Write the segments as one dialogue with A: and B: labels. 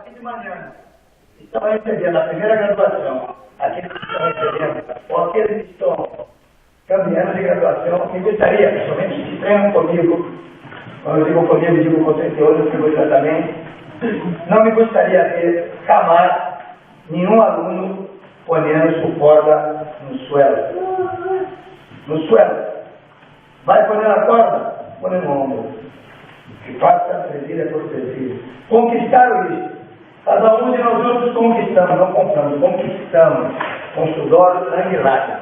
A: aqui de manhã estão recebendo a primeira graduação, aqueles que estão recebendo, ou aqueles que estão caminhando de graduação, me gostaria, principalmente que treinam comigo, quando eu digo comigo, digo com 38, que exatamente, não me gostaria de ver jamais nenhum aluno ponendo suporta no suelo. No suelo. Vai poner na corda, põe no ombro. Que faça presilha por presilha. Conquistaram isso. Cada um de nós outros conquistamos, não compramos, conquistamos com suor, sangue e lágrimas.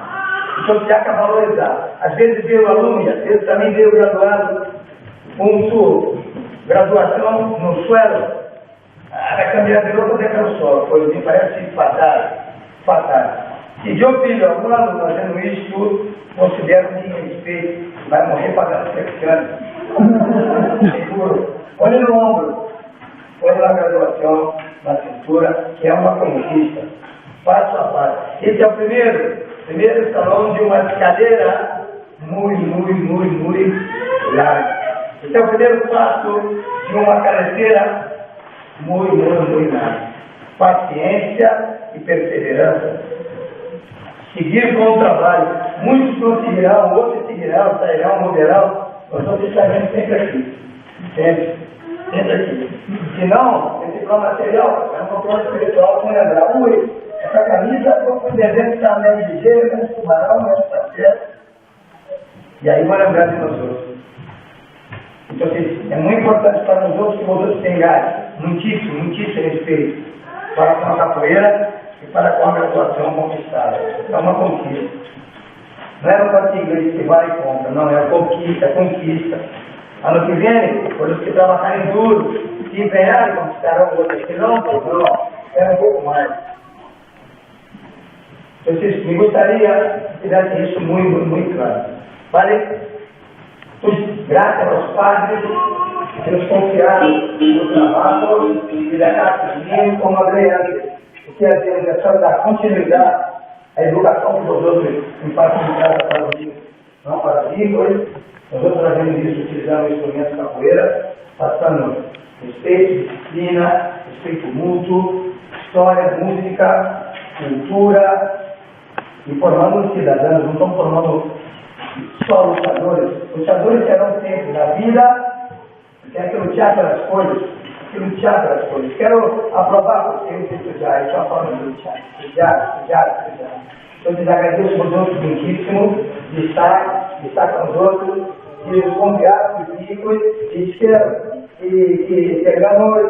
A: Então se há que valorizar. Às vezes veio o aluno e às vezes também veio o graduado com sua graduação no suelo. Vai cambiar de roupa até pelo sol. Pois me parece fatal. Fatal. Se de um filho, algum aluno fazendo isso tudo, considero que respeito, vai morrer pagando cercando. Seguro. Olhe no ombro. Olhe na graduação, na cintura, que é uma conquista. Passo a passo. Esse é o primeiro escalão de uma escadeira muito larga. Esse é o primeiro passo de uma carreteira muito larga. Paciência e perseverança. Seguir com o trabalho. Muitos conseguirão, outros seguirão, sairão, morrerão. Nós vamos estaremos sempre aqui. Sempre aqui. Se não, esse plano material é um plano espiritual com lembrar. Ui, essa camisa foi com devendo que está meio ligeiro, meio tubarão, meio parceiro. E aí vão lembrar de nós outros. Então, é muito importante para nós outros que nós outros tenham muitíssimo respeito para com a capoeira e para com a graduação conquistada. É uma conquista. Não é no partido inglês que vai e compra, não, é conquista. Ano que vem, por os que trabalharem duro, que empenharem, conquistarão outros, que não, é um pouco mais. Então, me gostaria que tivesse isso muito claro. Vale? Graças aos padres que nos confiaram no trabalho e da casa como agreante. O que é Deus é só dar continuidade à educação que nós outros impartilhamos para os filhos, não para os filhos. Nós outros trazemos isso, utilizando instrumentos capoeira, passando respeito, disciplina, respeito mútuo, história, música, cultura, e formando cidadãos. Não estamos formando só lutadores. Lutadores serão sempre da vida, porque é que lutar pelas coisas. Quero aprovar vocês de estudar, isso é a forma de lutar. Estudar. Então, eu agradeço aos outros muitíssimo de estar com os outros, de nos conviar para os ricos, e espero que terminamos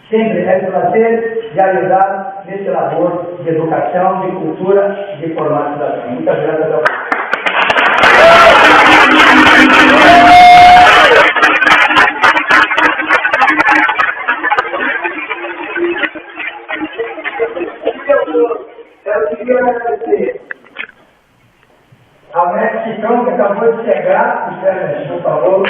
A: sempre esse prazer de ajudar nesse labor de educação, de cultura, de formar cidadão. Muitas graças a vocês. Eu queria agradecer ao mexicano que acabou de chegar, o Sérgio falou.